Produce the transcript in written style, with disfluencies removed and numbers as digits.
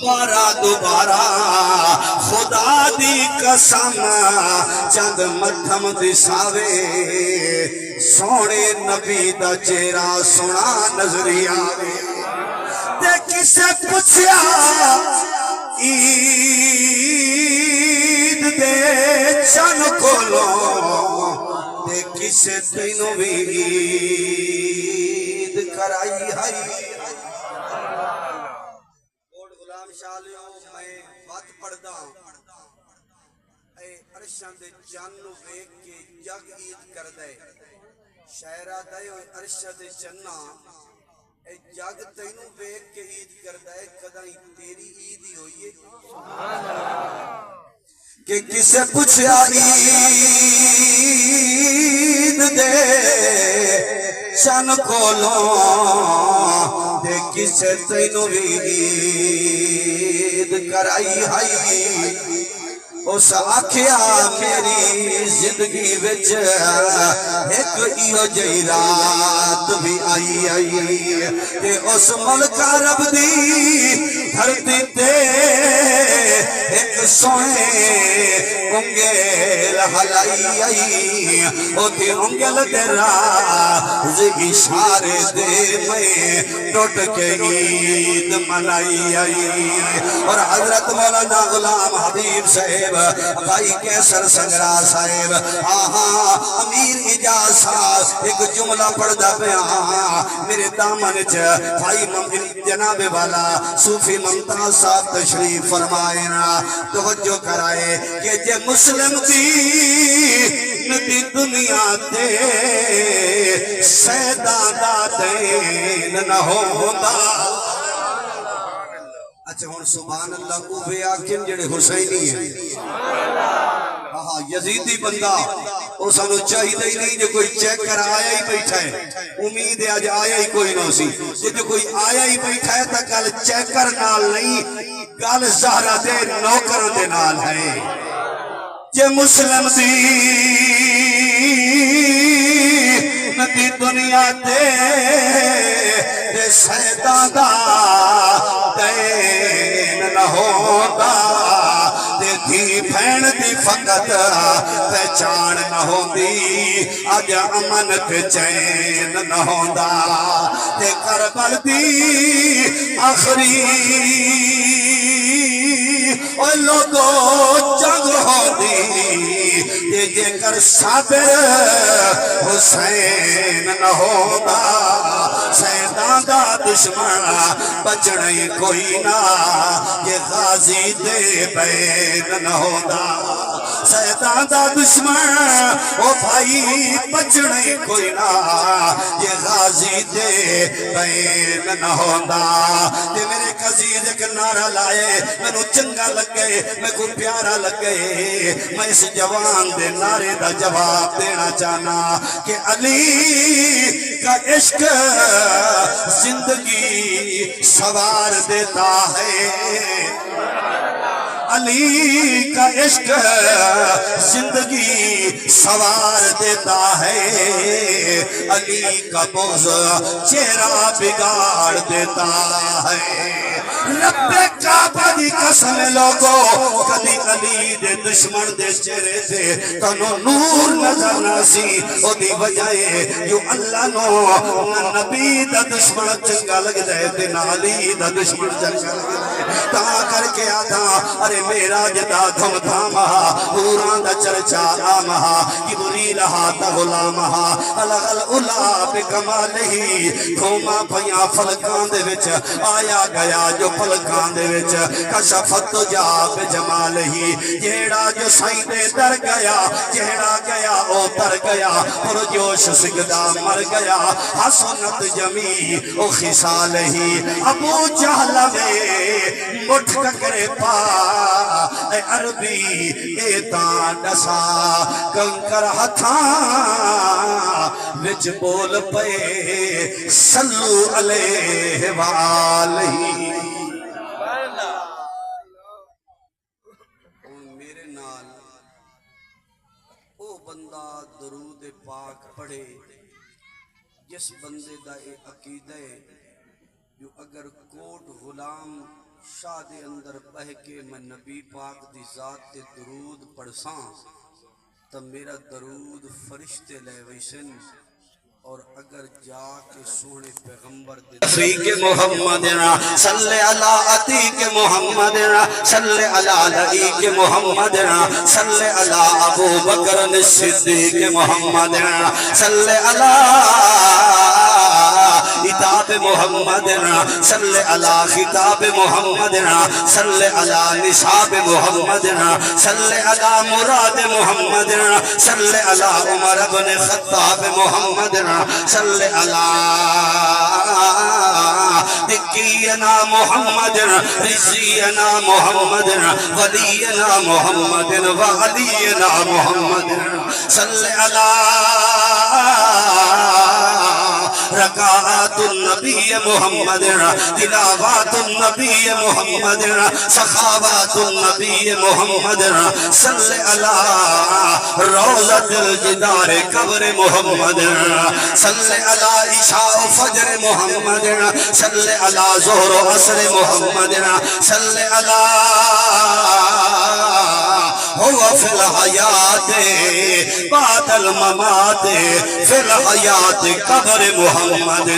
دوبارہ خدا دی قسم چند مدھم دساوے سونے نبی دا چہرہ سونا نظری آوے تے کسے پوچھیا عید دے چن کولوں تے کسے تینوں بھی عید کرائی ہائی غلام شالیوں میں بات پڑھدا اے عرشاں دے چانو ویکھ کے جگ عید کر دے شاعرہ دے عرشاں دے چنہ اے جگ تینوں ویکھ کے عید کر دے کدائی تیری عید ہی ہوئی ہے کہ کسے پوچھیا عید دے چن کولوں تے کسے تینوں بھی عید کرائی ہائی اس آکھیا میری زندگی وچ ایک ایو جئی رات بھی آئی تے اس ملک عرب دی دھرتی تے ایک سونے انگل ہلائی او تے انگل دے راز اشارے دے میں ٹوٹ کے عید منائی اور حضرت مولانا غلام حبیب صاحب بھائی کیسر سنگرا صاحب امیر اجاز صاحب ایک جملہ پڑھ دا پیا میرے دامن بھائی جناب والا صوفی ممتاز صاحب تشریف فرمائے نا توجہ کرائے کہ جے مسلم دی دنیا تے سیدان دا دین نہ ہوتا اچھا ہون سبحان اللہ کو بے آکھن جڑے حسینی ہیں یزیدی بندہ او سانو چاہی دے نہیں جو کوئی چیک کر آیا ہی بیٹھا ہے امید ہے آج آیا ہی کوئی نہ سی جو کوئی آیا ہی بیٹھا ہے تا کل چیک کر نال نہیں کل زہرہ دے نوکر دے نال ہے جے مسلم دی دنیا دے سیدان دا دین نہ ہوتا تے دھی بھین دی فقط پہچان نہ ہوندی آج امن تے چین نہ ہوندا تے کربل دی آخری اوہ لوگو جنگ ہوندی تے جے کر صابر حسین نہ ہوندہ سیدان دا دشمن بچڑے کوئی نہ یہ غازی دے بین نہ ہوندہ سیدان دا دشمن او بھائی بچڑے کوئی نہ یہ غازی دے بین نہ ہوندہ یہ میرے قزید ایک نعرہ لائے میں نو چنگا لگے میں کو پیارا لگے میں اس جوان دے نعرے دا جواب دینا چاہنا کہ علی کا عشق زندگی سوار دیتا ہے علی کا عشق زندگی سوار دیتا ہے علی کا بغض چہرہ بگاڑ دیتا ہے رب کعبہ دی قسم لوگو کدی علی دے دشمن دے چہرے سے تنو نور نظر نہ سی او دی وجہ جو اللہ نو نبی دا دشمن چنگا لگ جائے تے نہ علی دا دشمن چنگا لگ جائے تا کر کے آتا ارے میرا جدا دھم دھاما پوران دا چرچا آمہا کبری لہا تا غلامہا الگ العلا پہ کمالہی دھوما پھیاں فلکان دے وچ آیا گیا جو پلکان دے وچ کشفت جا پہ جمالہی جیڑا جو سائیں دے در گیا جیڑا گیا او تر گیا پرجوش سگدہ مر گیا حسنت جمی او خسالہی ابو جہل میں مٹھ ککرے پا اے عربی ایتان ڈسا کنکر ہتھاں وچ بول پے صلو علیہ وآلہ میرے نال او بندہ درود پاک پڑھے جس بندے دا اے عقیدہ ہے جو اگر کوٹ غلام شاہ دے اندر بہ کے میں نبی پاک دی ذات تے درود پڑھساں تو میرا درود فرشتے لے ویسن اور اگر جا کے سونے پیغمبر دے عتیق محمد صلی علی عتیق محمد صلی علی لعیق محمد صلی علی ابو بکر الصدیق محمد صلی علی خطاب محمد صلی علی خطاب محمد صلی علی نصاب محمد صلی علی مراد محمد صلی علی عمر بن خطاب محمد صلی علی دکینا محمد رضینا محمد ولینا محمد وعلینا محمد صلی علی رکعات النبی محمد تلاوات النبی محمد سخاوات النبی محمد صلی علی روضۃ الجدار قبر محمد صلی علی عشاء و فجر محمد صلی علی ظہر و عصر محمد صلی علی هو فی الحیات بعد الممات فی الحیات قبر محمد